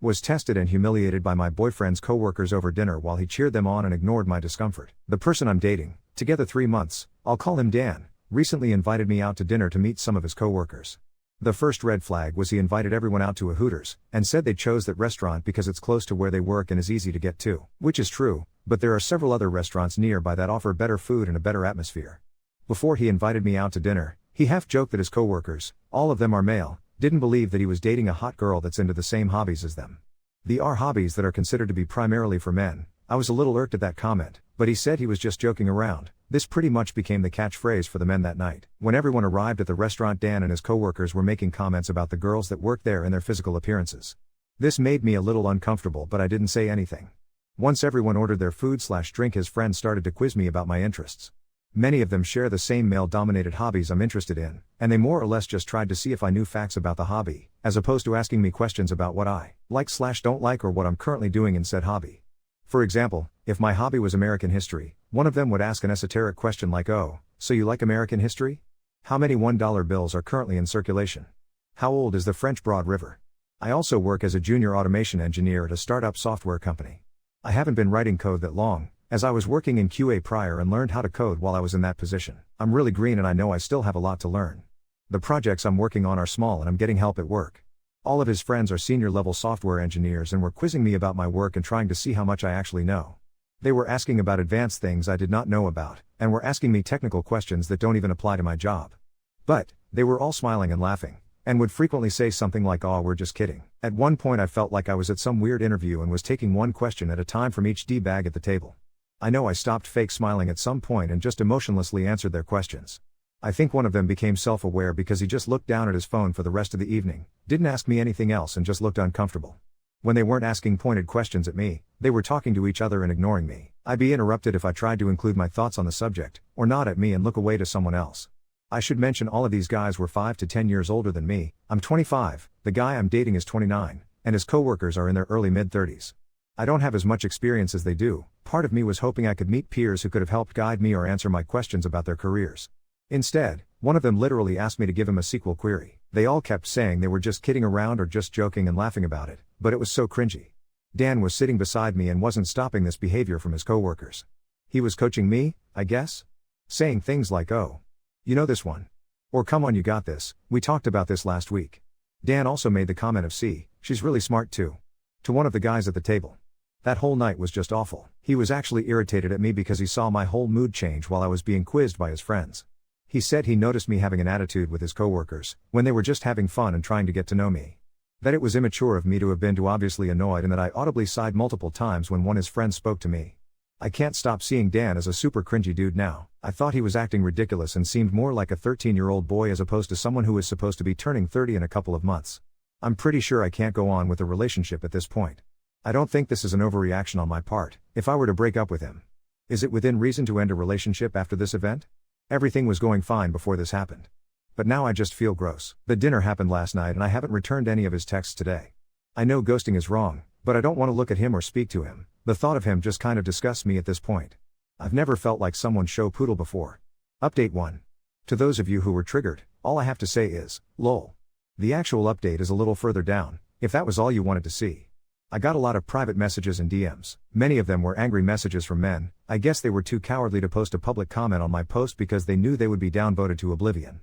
Was tested and humiliated by my boyfriend's coworkers over dinner while he cheered them on and ignored my discomfort. The person I'm dating, together 3 months, I'll call him Dan, recently invited me out to dinner to meet some of his coworkers. The first red flag was he invited everyone out to a Hooters, and said they chose that restaurant because it's close to where they work and is easy to get to. Which is true, but there are several other restaurants nearby that offer better food and a better atmosphere. Before he invited me out to dinner, he half joked that his coworkers, all of them are male, didn't believe that he was dating a hot girl that's into the same hobbies as them. They are hobbies that are considered to be primarily for men. I was a little irked at that comment, but he said he was just joking around. This pretty much became the catchphrase for the men that night. When everyone arrived at the restaurant, Dan and his coworkers were making comments about the girls that worked there and their physical appearances. This made me a little uncomfortable, but I didn't say anything. Once everyone ordered their food/drink, his friends started to quiz me about my interests. Many of them share the same male-dominated hobbies I'm interested in, and they more or less just tried to see if I knew facts about the hobby, as opposed to asking me questions about what I like/don't like or what I'm currently doing in said hobby. For example, if my hobby was American history, one of them would ask an esoteric question like, "Oh, so you like American history? How many $1 bills are currently in circulation? How old is the French Broad River?" I also work as a junior automation engineer at a startup software company. I haven't been writing code that long, as I was working in QA prior and learned how to code while I was in that position. I'm really green and I know I still have a lot to learn. The projects I'm working on are small and I'm getting help at work. All of his friends are senior level software engineers and were quizzing me about my work and trying to see how much I actually know. They were asking about advanced things I did not know about, and were asking me technical questions that don't even apply to my job. But, they were all smiling and laughing, and would frequently say something like, "Oh, we're just kidding." At one point I felt like I was at some weird interview and was taking one question at a time from each D-bag at the table. I know I stopped fake smiling at some point and just emotionlessly answered their questions. I think one of them became self-aware because he just looked down at his phone for the rest of the evening, didn't ask me anything else and just looked uncomfortable. When they weren't asking pointed questions at me, they were talking to each other and ignoring me. I'd be interrupted if I tried to include my thoughts on the subject, or nod at me and look away to someone else. I should mention all of these guys were 5 to 10 years older than me. I'm 25, the guy I'm dating is 29, and his coworkers are in their early mid-30s. I don't have as much experience as they do. Part of me was hoping I could meet peers who could have helped guide me or answer my questions about their careers. Instead, one of them literally asked me to give him a SQL query. They all kept saying they were just kidding around or just joking and laughing about it, but it was so cringy. Dan was sitting beside me and wasn't stopping this behavior from his coworkers. He was coaching me, I guess? Saying things like, "Oh, you know this one?" Or "Come on, you got this, we talked about this last week." Dan also made the comment of, "See, she's really smart too," to one of the guys at the table. That whole night was just awful. He was actually irritated at me because he saw my whole mood change while I was being quizzed by his friends. He said he noticed me having an attitude with his coworkers, when they were just having fun and trying to get to know me. That it was immature of me to have been too obviously annoyed and that I audibly sighed multiple times when one of his friends spoke to me. I can't stop seeing Dan as a super cringy dude now. I thought he was acting ridiculous and seemed more like a 13-year-old boy as opposed to someone who is supposed to be turning 30 in a couple of months. I'm pretty sure I can't go on with the relationship at this point. I don't think this is an overreaction on my part. If I were to break up with him, is it within reason to end a relationship after this event? Everything was going fine before this happened. But now I just feel gross. The dinner happened last night and I haven't returned any of his texts today. I know ghosting is wrong, but I don't want to look at him or speak to him. The thought of him just kind of disgusts me at this point. I've never felt like someone's show poodle before. Update 1. To those of you who were triggered, all I have to say is, lol. The actual update is a little further down, if that was all you wanted to see. I got a lot of private messages and DMs. Many of them were angry messages from men. I guess they were too cowardly to post a public comment on my post because they knew they would be downvoted to oblivion.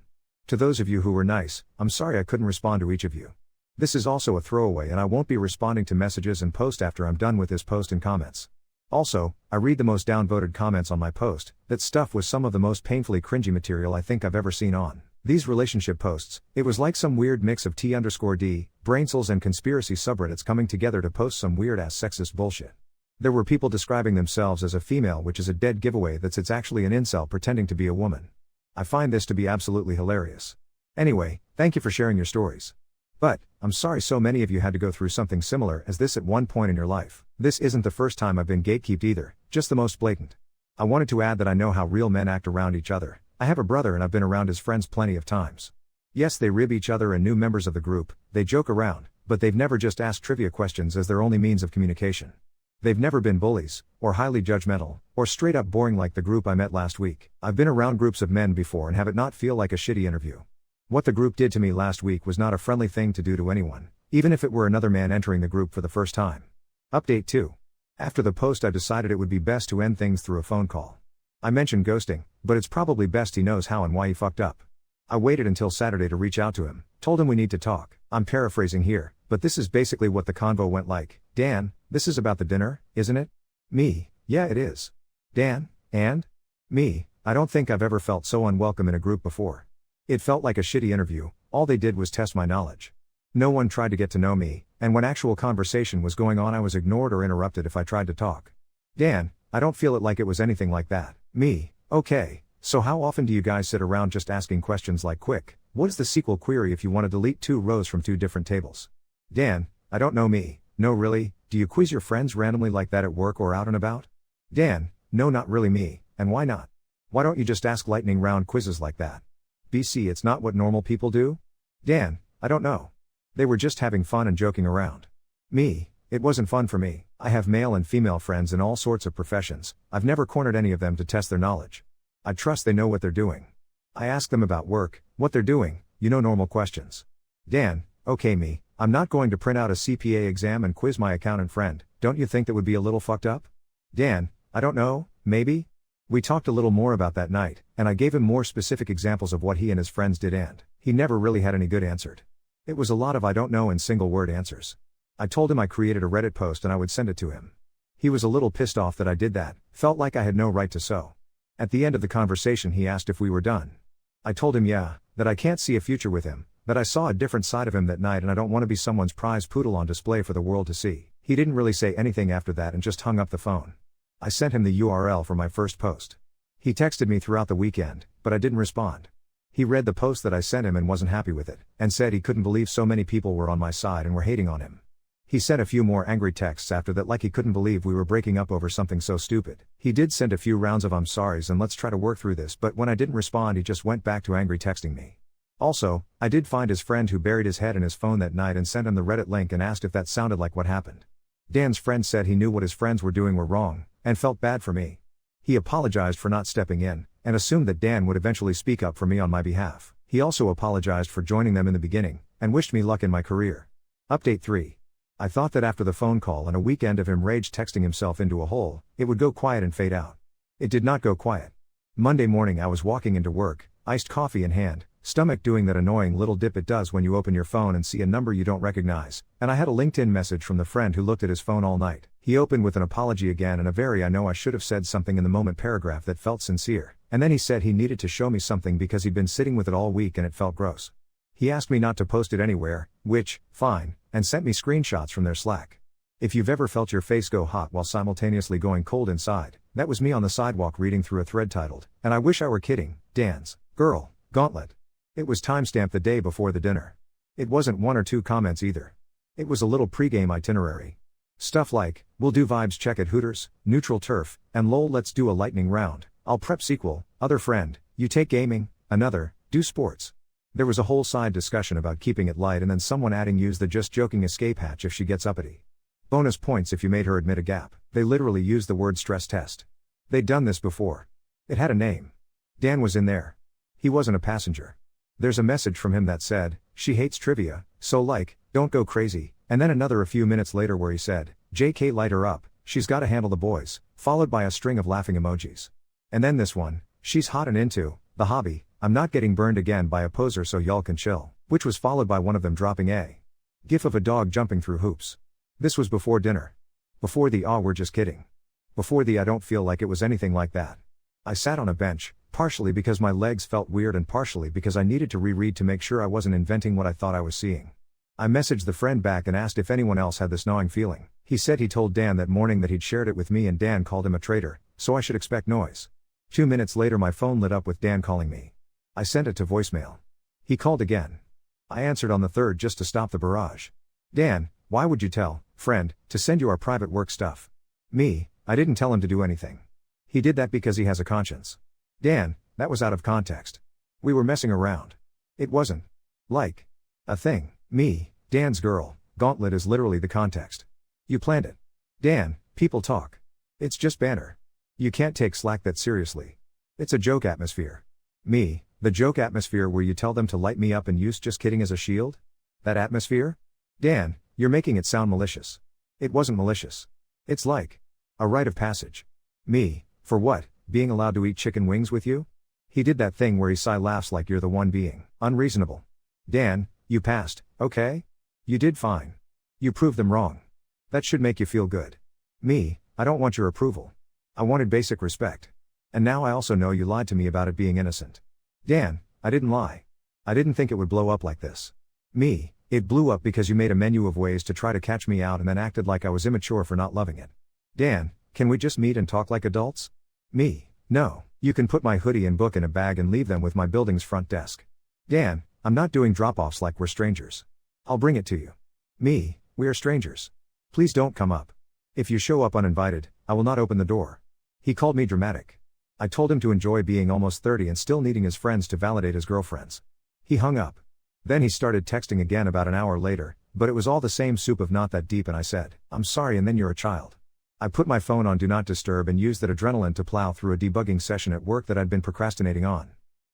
To those of you who were nice, I'm sorry I couldn't respond to each of you. This is also a throwaway and I won't be responding to messages and post after I'm done with this post and comments. Also, I read the most downvoted comments on my post. That stuff was some of the most painfully cringy material I think I've ever seen on these relationship posts. It was like some weird mix of T_D, braincels and conspiracy subreddits coming together to post some weird ass sexist bullshit. There were people describing themselves as a female, which is a dead giveaway that it's actually an incel pretending to be a woman. I find this to be absolutely hilarious. Anyway, thank you for sharing your stories. But, I'm sorry so many of you had to go through something similar as this at one point in your life. This isn't the first time I've been gatekeeped either, just the most blatant. I wanted to add that I know how real men act around each other. I have a brother and I've been around his friends plenty of times. Yes, they rib each other and new members of the group, they joke around, but they've never just asked trivia questions as their only means of communication. They've never been bullies, or highly judgmental, or straight up boring like the group I met last week. I've been around groups of men before and have it not feel like a shitty interview. What the group did to me last week was not a friendly thing to do to anyone. even if it were another man entering the group for the first time. Update 2. After the post, I decided it would be best to end things through a phone call. I mentioned ghosting, but it's probably best he knows how and why he fucked up. I waited until Saturday to reach out to him, told him we need to talk. I'm paraphrasing here, but this is basically what the convo went like. Dan, this is about the dinner, isn't it? Me, yeah it is. Dan, and? Me, I don't think I've ever felt so unwelcome in a group before. It felt like a shitty interview, all they did was test my knowledge. No one tried to get to know me, and when actual conversation was going on I was ignored or interrupted if I tried to talk. Dan, I don't feel it like it was anything like that. Me, okay, so how often do you guys sit around just asking questions like quick, what is the SQL query if you want to delete 2 rows from 2 different tables? Dan, I don't know. Me, no really, do you quiz your friends randomly like that at work or out and about? Dan, no not really. Me, and why not? Why don't you just ask lightning round quizzes like that? BC, it's not what normal people do? Dan, I don't know. They were just having fun and joking around. Me, it wasn't fun for me. I have male and female friends in all sorts of professions, I've never cornered any of them to test their knowledge. I trust they know what they're doing. I ask them about work, what they're doing, normal questions. Dan, okay. Me, I'm not going to print out a CPA exam and quiz my accountant friend, don't you think that would be a little fucked up? Dan, I don't know, maybe? We talked a little more about that night, and I gave him more specific examples of what he and his friends did and he never really had any good answered. It was a lot of I don't know and single word answers. I told him I created a Reddit post and I would send it to him. He was a little pissed off that I did that, felt like I had no right to so. At the end of the conversation he asked if we were done. I told him yeah, that I can't see a future with him, that I saw a different side of him that night and I don't want to be someone's prize poodle on display for the world to see. He didn't really say anything after that and just hung up the phone. I sent him the URL for my first post. He texted me throughout the weekend, but I didn't respond. He read the post that I sent him and wasn't happy with it, and said he couldn't believe so many people were on my side and were hating on him. He sent a few more angry texts after that like he couldn't believe we were breaking up over something so stupid. He did send a few rounds of I'm sorries and let's try to work through this, but when I didn't respond he just went back to angry texting me. Also, I did find his friend who buried his head in his phone that night and sent him the Reddit link and asked if that sounded like what happened. Dan's friend said he knew what his friends were doing were wrong, and felt bad for me. He apologized for not stepping in, and assumed that Dan would eventually speak up for me on my behalf. He also apologized for joining them in the beginning, and wished me luck in my career. Update 3. I thought that after the phone call and a weekend of him rage texting himself into a hole, it would go quiet and fade out. It did not go quiet. Monday morning I was walking into work, iced coffee in hand, stomach doing that annoying little dip it does when you open your phone and see a number you don't recognize, and I had a LinkedIn message from the friend who looked at his phone all night. He opened with an apology again and a very I know I should have said something in the moment paragraph that felt sincere, and then he said he needed to show me something because he'd been sitting with it all week and it felt gross. He asked me not to post it anywhere, which, fine, and sent me screenshots from their Slack. If you've ever felt your face go hot while simultaneously going cold inside, that was me on the sidewalk reading through a thread titled, "And I Wish I Were Kidding, Dan's Girl Gauntlet." It was timestamped the day before the dinner. It wasn't 1 or 2 comments either. It was a little pregame itinerary. Stuff like, we'll do vibes check at Hooters, neutral turf, and lol let's do a lightning round, I'll prep sequel, other friend, you take gaming, another, do sports. There was a whole side discussion about keeping it light and then someone adding use the just joking escape hatch if she gets uppity. Bonus points if you made her admit a gap. They literally used the word stress test. They'd done this before. It had a name. Dan was in there. He wasn't a passenger. There's a message from him that said, she hates trivia, so like, don't go crazy, and then another a few minutes later where he said, JK light her up, she's gotta handle the boys, followed by a string of laughing emojis. And then this one, she's hot and into the hobby, I'm not getting burned again by a poser so y'all can chill, which was followed by one of them dropping a gif of a dog jumping through hoops. This was before dinner. Before the we're just kidding. Before the I don't feel like it was anything like that. I sat on a bench, partially because my legs felt weird and partially because I needed to reread to make sure I wasn't inventing what I thought I was seeing. I messaged the friend back and asked if anyone else had this gnawing feeling. He said he told Dan that morning that he'd shared it with me and Dan called him a traitor, so I should expect noise. 2 minutes later my phone lit up with Dan calling me. I sent it to voicemail. He called again. I answered on the third just to stop the barrage. Dan, why would you tell, friend, to send you our private work stuff? Me, I didn't tell him to do anything. He did that because he has a conscience. Dan, that was out of context. We were messing around. It wasn't like a thing. Me, Dan's girl, gauntlet is literally the context. You planned it. Dan, people talk. It's just banter. You can't take slack that seriously. It's a joke atmosphere. Me, the joke atmosphere where you tell them to light me up and use just kidding as a shield? That atmosphere? Dan, you're making it sound malicious. It wasn't malicious. It's like a rite of passage. Me, for what, being allowed to eat chicken wings with you? He did that thing where he sigh laughs like you're the one being unreasonable. Dan, you passed, okay? You did fine. You proved them wrong. That should make you feel good. Me, I don't want your approval. I wanted basic respect. And now I also know you lied to me about it being innocent. Dan, I didn't lie. I didn't think it would blow up like this. Me, it blew up because you made a menu of ways to try to catch me out and then acted like I was immature for not loving it. Dan, can we just meet and talk like adults? Me, no, you can put my hoodie and book in a bag and leave them with my building's front desk. Dan, I'm not doing drop-offs like we're strangers. I'll bring it to you. Me, we are strangers. Please don't come up. If you show up uninvited, I will not open the door. He called me dramatic. I told him to enjoy being almost 30 and still needing his friends to validate his girlfriends. He hung up. Then he started texting again about an hour later, but it was all the same soup of not that deep and I said, I'm sorry and then you're a child. I put my phone on Do Not Disturb and used that adrenaline to plow through a debugging session at work that I'd been procrastinating on.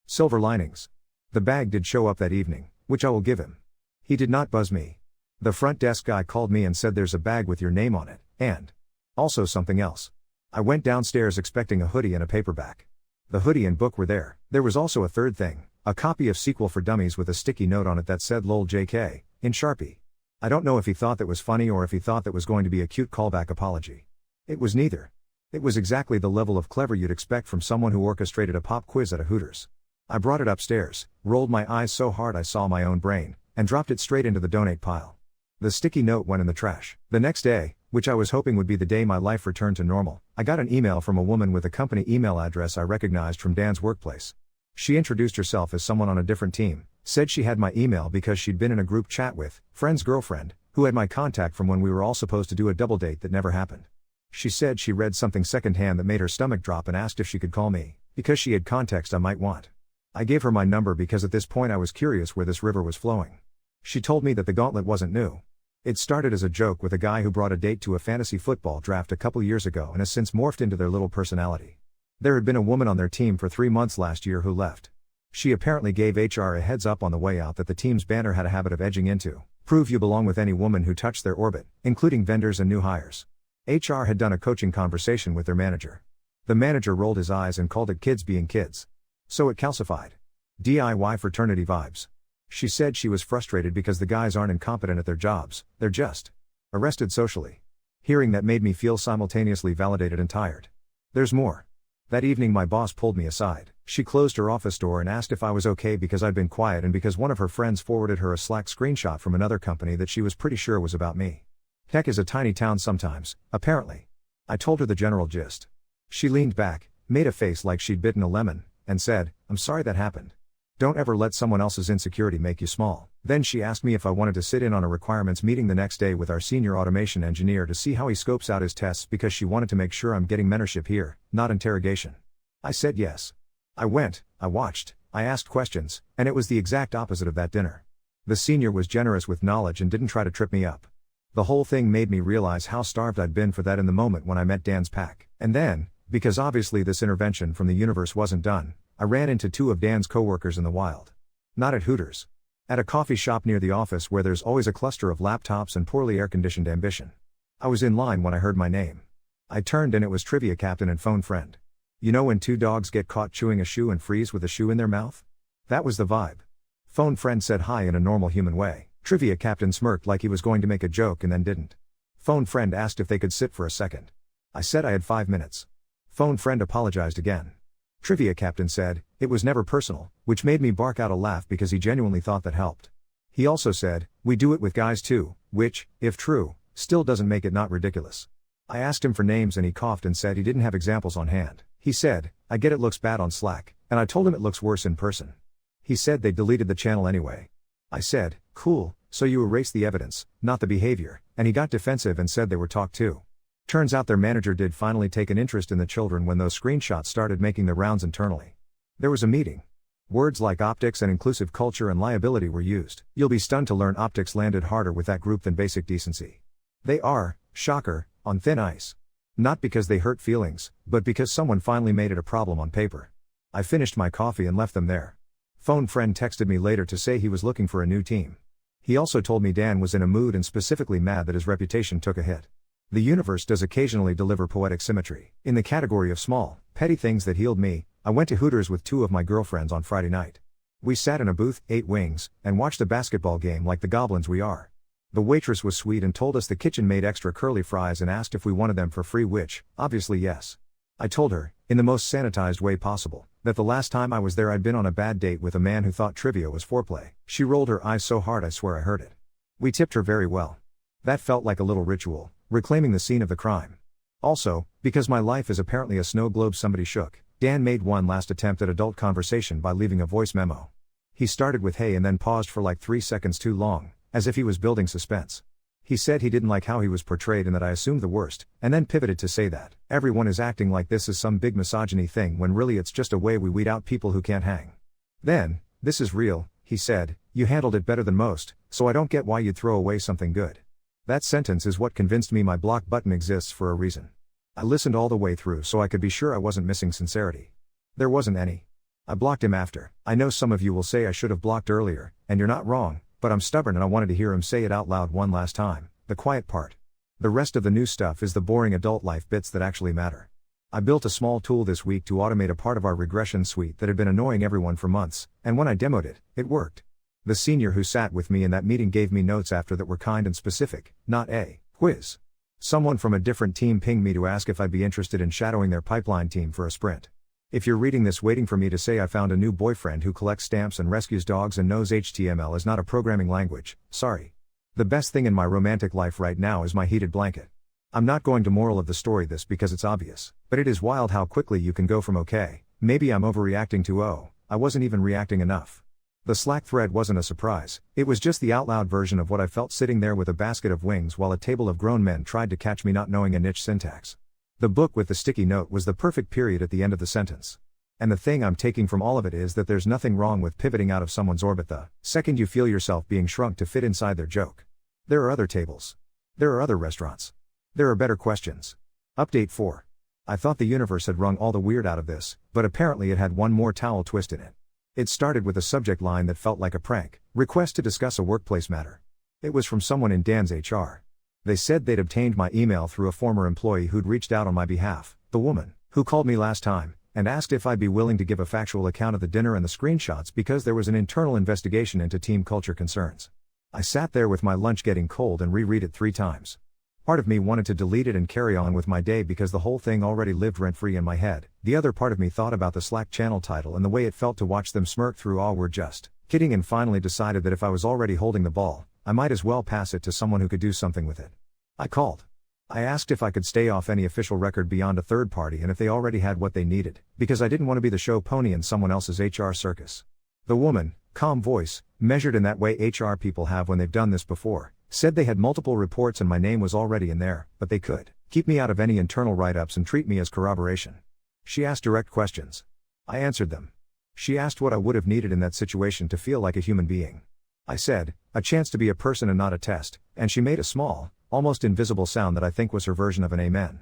Silver linings. The bag did show up that evening, which I will give him. He did not buzz me. The front desk guy called me and said there's a bag with your name on it, and also something else. I went downstairs expecting a hoodie and a paperback. The hoodie and book were there. There was also a third thing, a copy of Sequel for Dummies with a sticky note on it that said lol JK, in Sharpie. I don't know if he thought that was funny or if he thought that was going to be a cute callback apology. It was neither. It was exactly the level of clever you'd expect from someone who orchestrated a pop quiz at a Hooters. I brought it upstairs, rolled my eyes so hard I saw my own brain, and dropped it straight into the donate pile. The sticky note went in the trash. The next day, which I was hoping would be the day my life returned to normal, I got an email from a woman with a company email address I recognized from Dan's workplace. She introduced herself as someone on a different team, said she had my email because she'd been in a group chat with friend's girlfriend, who had my contact from when we were all supposed to do a double date that never happened. She said she read something secondhand that made her stomach drop and asked if she could call me, because she had context I might want. I gave her my number because at this point I was curious where this river was flowing. She told me that the gauntlet wasn't new. It started as a joke with a guy who brought a date to a fantasy football draft a couple years ago and has since morphed into their little personality. There had been a woman on their team for 3 months last year who left. She apparently gave HR a heads up on the way out that the team's banner had a habit of edging into, prove you belong with any woman who touched their orbit, including vendors and new hires. HR had done a coaching conversation with their manager. The manager rolled his eyes and called it kids being kids. So it calcified. DIY fraternity vibes. She said she was frustrated because the guys aren't incompetent at their jobs, they're just arrested socially. Hearing that made me feel simultaneously validated and tired. There's more. That evening my boss pulled me aside. She closed her office door and asked if I was okay because I'd been quiet and because one of her friends forwarded her a Slack screenshot from another company that she was pretty sure was about me. Tech is a tiny town sometimes, apparently. I told her the general gist. She leaned back, made a face like she'd bitten a lemon, and said, I'm sorry that happened. Don't ever let someone else's insecurity make you small. Then she asked me if I wanted to sit in on a requirements meeting the next day with our senior automation engineer to see how he scopes out his tests because she wanted to make sure I'm getting mentorship here, not interrogation. I said yes. I went, I watched, I asked questions, and it was the exact opposite of that dinner. The senior was generous with knowledge and didn't try to trip me up. The whole thing made me realize how starved I'd been for that in the moment when I met Dan's pack. And then, because obviously this intervention from the universe wasn't done, I ran into 2 of Dan's coworkers in the wild. Not at Hooters. At a coffee shop near the office where there's always a cluster of laptops and poorly air-conditioned ambition. I was in line when I heard my name. I turned and it was Trivia Captain and Phone Friend. You know when 2 dogs get caught chewing a shoe and freeze with a shoe in their mouth? That was the vibe. Phone Friend said hi in a normal human way. Trivia Captain smirked like he was going to make a joke and then didn't. Phone Friend asked if they could sit for a second. I said I had 5 minutes. Phone Friend apologized again. Trivia Captain said, it was never personal, which made me bark out a laugh because he genuinely thought that helped. He also said, we do it with guys too, which, if true, still doesn't make it not ridiculous. I asked him for names and he coughed and said he didn't have examples on hand. He said, I get it looks bad on Slack, and I told him it looks worse in person. He said they deleted the channel anyway. I said, cool, so you erased the evidence, not the behavior, and he got defensive and said they were talked to. Turns out their manager did finally take an interest in the children when those screenshots started making the rounds internally. There was a meeting. Words like optics and inclusive culture and liability were used. You'll be stunned to learn optics landed harder with that group than basic decency. They are, shocker, on thin ice. Not because they hurt feelings, but because someone finally made it a problem on paper. I finished my coffee and left them there. Phone Friend texted me later to say he was looking for a new team. He also told me Dan was in a mood and specifically mad that his reputation took a hit. The universe does occasionally deliver poetic symmetry. In the category of small, petty things that healed me, I went to Hooters with 2 of my girlfriends on Friday night. We sat in a booth, ate wings, and watched a basketball game like the goblins we are. The waitress was sweet and told us the kitchen made extra curly fries and asked if we wanted them for free, which, obviously yes. I told her, in the most sanitized way possible, that the last time I was there I'd been on a bad date with a man who thought trivia was foreplay. She rolled her eyes so hard I swear I heard it. We tipped her very well. That felt like a little ritual, reclaiming the scene of the crime. Also, because my life is apparently a snow globe somebody shook, Dan made one last attempt at adult conversation by leaving a voice memo. He started with hey and then paused for like 3 seconds too long, as if he was building suspense. He said he didn't like how he was portrayed and that I assumed the worst, and then pivoted to say that everyone is acting like this is some big misogyny thing when really it's just a way we weed out people who can't hang. Then, this is real, he said, you handled it better than most, so I don't get why you'd throw away something good. That sentence is what convinced me my block button exists for a reason. I listened all the way through so I could be sure I wasn't missing sincerity. There wasn't any. I blocked him after. I know some of you will say I should have blocked earlier, and you're not wrong, but I'm stubborn and I wanted to hear him say it out loud one last time, the quiet part. The rest of the new stuff is the boring adult life bits that actually matter. I built a small tool this week to automate a part of our regression suite that had been annoying everyone for months, and when I demoed it, it worked. The senior who sat with me in that meeting gave me notes after that were kind and specific, not a quiz. Someone from a different team pinged me to ask if I'd be interested in shadowing their pipeline team for a sprint. If you're reading this waiting for me to say I found a new boyfriend who collects stamps and rescues dogs and knows HTML is not a programming language, sorry. The best thing in my romantic life right now is my heated blanket. I'm not going to moral of the story this because it's obvious, but it is wild how quickly you can go from okay, maybe I'm overreacting to oh, I wasn't even reacting enough. The Slack thread wasn't a surprise, it was just the out loud version of what I felt sitting there with a basket of wings while a table of grown men tried to catch me not knowing a niche syntax. The book with the sticky note was the perfect period at the end of the sentence. And the thing I'm taking from all of it is that there's nothing wrong with pivoting out of someone's orbit the second you feel yourself being shrunk to fit inside their joke. There are other tables. There are other restaurants. There are better questions. Update 4. I thought the universe had wrung all the weird out of this, but apparently it had one more towel twist in it. It started with a subject line that felt like a prank, request to discuss a workplace matter. It was from someone in Dan's HR. They said they'd obtained my email through a former employee who'd reached out on my behalf, the woman, who called me last time, and asked if I'd be willing to give a factual account of the dinner and the screenshots because there was an internal investigation into team culture concerns. I sat there with my lunch getting cold and reread it 3 times. Part of me wanted to delete it and carry on with my day because the whole thing already lived rent-free in my head. The other part of me thought about the Slack channel title and the way it felt to watch them smirk through we're just kidding and finally decided that if I was already holding the ball, I might as well pass it to someone who could do something with it. I called. I asked if I could stay off any official record beyond a third party and if they already had what they needed, because I didn't want to be the show pony in someone else's HR circus. The woman, calm voice, measured in that way HR people have when they've done this before, said they had multiple reports and my name was already in there, but they could keep me out of any internal write-ups and treat me as corroboration. She asked direct questions. I answered them. She asked what I would have needed in that situation to feel like a human being. I said, a chance to be a person and not a test, and she made a small, almost invisible sound that I think was her version of an amen.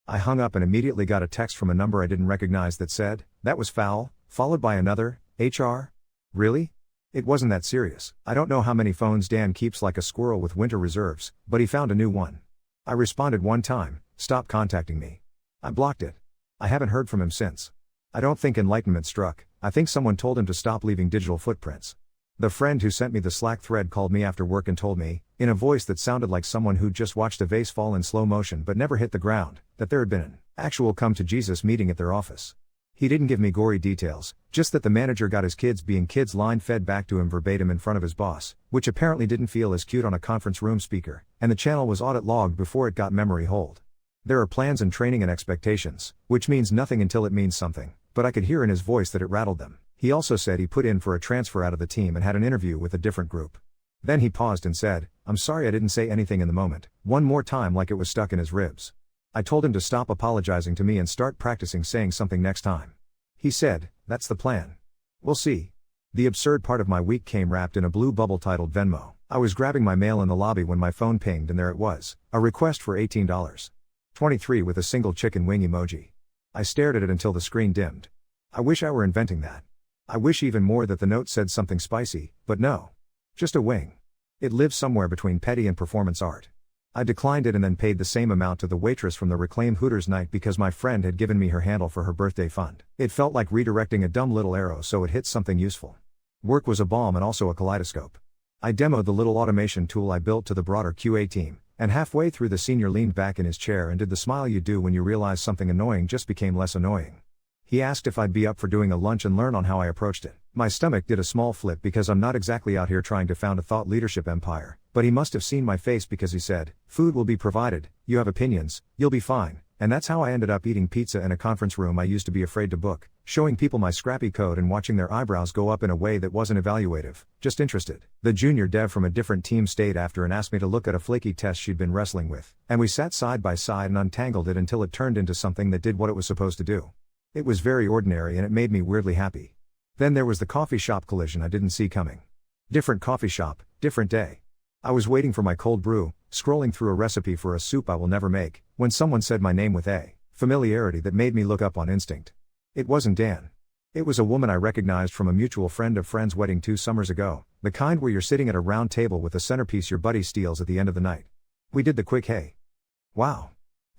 I hung up and immediately got a text from a number I didn't recognize that said, that was foul, followed by another, HR? Really? It wasn't that serious. I don't know how many phones Dan keeps like a squirrel with winter reserves, but he found a new one. I responded one time, stop contacting me. I blocked it. I haven't heard from him since. I don't think enlightenment struck, I think someone told him to stop leaving digital footprints. The friend who sent me the Slack thread called me after work and told me, in a voice that sounded like someone who'd just watched a vase fall in slow motion but never hit the ground, that there had been an actual come-to-Jesus meeting at their office. He didn't give me gory details, just that the manager got his kids being kids line fed back to him verbatim in front of his boss, which apparently didn't feel as cute on a conference room speaker, and the channel was audit logged before it got memory hold. There are plans and training and expectations, which means nothing until it means something, but I could hear in his voice that it rattled them. He also said he put in for a transfer out of the team and had an interview with a different group. Then he paused and said, I'm sorry I didn't say anything in the moment, one more time like it was stuck in his ribs. I told him to stop apologizing to me and start practicing saying something next time. He said, that's the plan. We'll see. The absurd part of my week came wrapped in a blue bubble titled Venmo. I was grabbing my mail in the lobby when my phone pinged and there it was, a request for $18.23 with a single chicken wing emoji. I stared at it until the screen dimmed. I wish I were inventing that. I wish even more that the note said something spicy, but no. Just a wing. It lives somewhere between petty and performance art. I declined it and then paid the same amount to the waitress from the Reclaim Hooters night because my friend had given me her handle for her birthday fund. It felt like redirecting a dumb little arrow so it hit something useful. Work was a balm and also a kaleidoscope. I demoed the little automation tool I built to the broader QA team, and halfway through the senior leaned back in his chair and did the smile you do when you realize something annoying just became less annoying. He asked if I'd be up for doing a lunch and learn on how I approached it. My stomach did a small flip because I'm not exactly out here trying to found a thought leadership empire, but he must have seen my face because he said, "Food will be provided, you have opinions, you'll be fine." And that's how I ended up eating pizza in a conference room I used to be afraid to book, showing people my scrappy code and watching their eyebrows go up in a way that wasn't evaluative, just interested. The junior dev from a different team stayed after and asked me to look at a flaky test she'd been wrestling with, and we sat side by side and untangled it until it turned into something that did what it was supposed to do. It was very ordinary and it made me weirdly happy. Then there was the coffee shop collision I didn't see coming. Different coffee shop, different day. I was waiting for my cold brew, scrolling through a recipe for a soup I will never make, when someone said my name with a familiarity that made me look up on instinct. It wasn't Dan. It was a woman I recognized from a mutual friend of friend's wedding 2 summers ago, the kind where you're sitting at a round table with a centerpiece your buddy steals at the end of the night. We did the quick "hey, wow"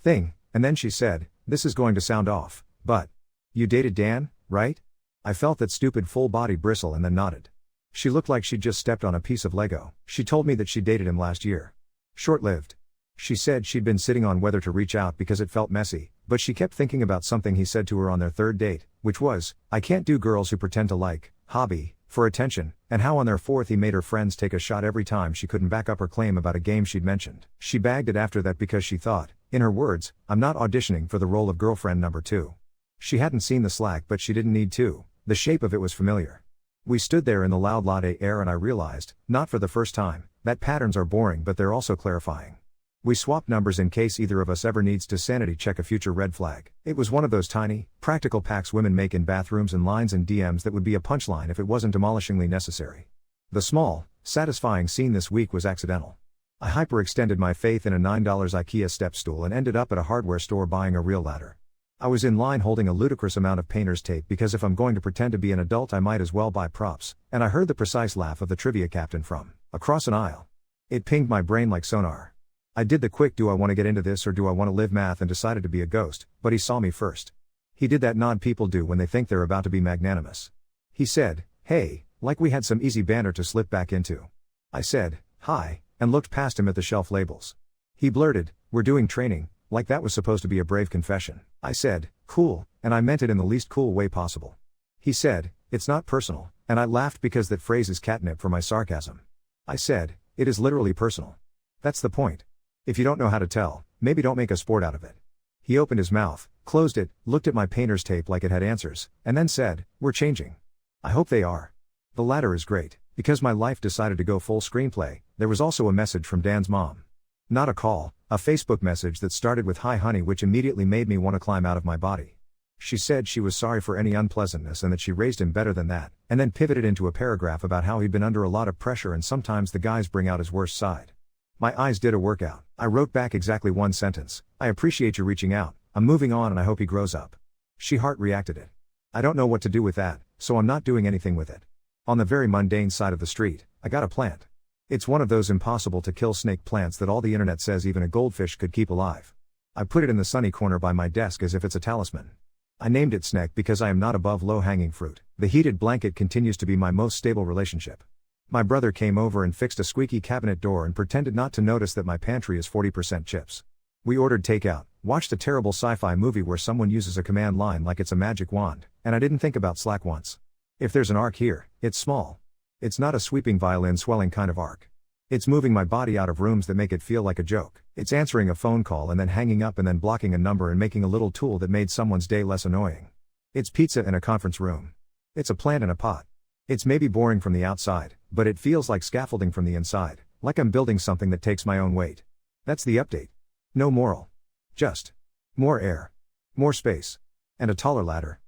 thing, and then she said, "This is going to sound off, but you dated Dan, right?" I felt that stupid full body bristle and then nodded. She looked like she'd just stepped on a piece of Lego. She told me that she dated him last year. Short-lived. She said she'd been sitting on whether to reach out because it felt messy, but she kept thinking about something he said to her on their 3rd date, which was, "I can't do girls who pretend to like, hobby, for attention," and how on their 4th he made her friends take a shot every time she couldn't back up her claim about a game she'd mentioned. She bagged it after that because she thought, in her words, "I'm not auditioning for the role of girlfriend number 2. She hadn't seen the Slack but she didn't need to, the shape of it was familiar. We stood there in the loud latte air and I realized, not for the first time, that patterns are boring but they're also clarifying. We swapped numbers in case either of us ever needs to sanity check a future red flag. It was one of those tiny, practical packs women make in bathrooms and lines in DMs that would be a punchline if it wasn't demolishingly necessary. The small, satisfying scene this week was accidental. I hyperextended my faith in a $9 IKEA step stool and ended up at a hardware store buying a real ladder. I was in line holding a ludicrous amount of painter's tape because if I'm going to pretend to be an adult I might as well buy props, and I heard the precise laugh of the trivia captain from across an aisle. It pinged my brain like sonar. I did the quick "do I want to get into this or do I want to live" math and decided to be a ghost, but he saw me first. He did that nod people do when they think they're about to be magnanimous. He said, "Hey," like we had some easy banter to slip back into. I said, "Hi," and looked past him at the shelf labels. He blurted, "We're doing training," like that was supposed to be a brave confession. I said, "Cool," and I meant it in the least cool way possible. He said, "It's not personal," and I laughed because that phrase is catnip for my sarcasm. I said, "It is literally personal. That's the point. If you don't know how to tell, maybe don't make a sport out of it." He opened his mouth, closed it, looked at my painter's tape like it had answers, and then said, "We're changing." I hope they are. The latter is great, because my life decided to go full screenplay. There was also a message from Dan's mom. Not a call, a Facebook message that started with "Hi honey," which immediately made me want to climb out of my body. She said she was sorry for any unpleasantness and that she raised him better than that, and then pivoted into a paragraph about how he'd been under a lot of pressure and sometimes the guys bring out his worst side. My eyes did a workout. I wrote back exactly one sentence: "I appreciate you reaching out, I'm moving on and I hope he grows up." She heart reacted it. I don't know what to do with that, so I'm not doing anything with it. On the very mundane side of the street, I got a plant. It's one of those impossible to kill snake plants that all the internet says even a goldfish could keep alive. I put it in the sunny corner by my desk as if it's a talisman. I named it Snack because I am not above low-hanging fruit. The heated blanket continues to be my most stable relationship. My brother came over and fixed a squeaky cabinet door and pretended not to notice that my pantry is 40% chips. We ordered takeout, watched a terrible sci-fi movie where someone uses a command line like it's a magic wand, and I didn't think about Slack once. If there's an arc here, it's small. It's not a sweeping violin swelling kind of arc. It's moving my body out of rooms that make it feel like a joke. It's answering a phone call and then hanging up and then blocking a number and making a little tool that made someone's day less annoying. It's pizza in a conference room. It's a plant in a pot. It's maybe boring from the outside, but it feels like scaffolding from the inside, like I'm building something that takes my own weight. That's the update. No moral. Just more air. More space. And a taller ladder.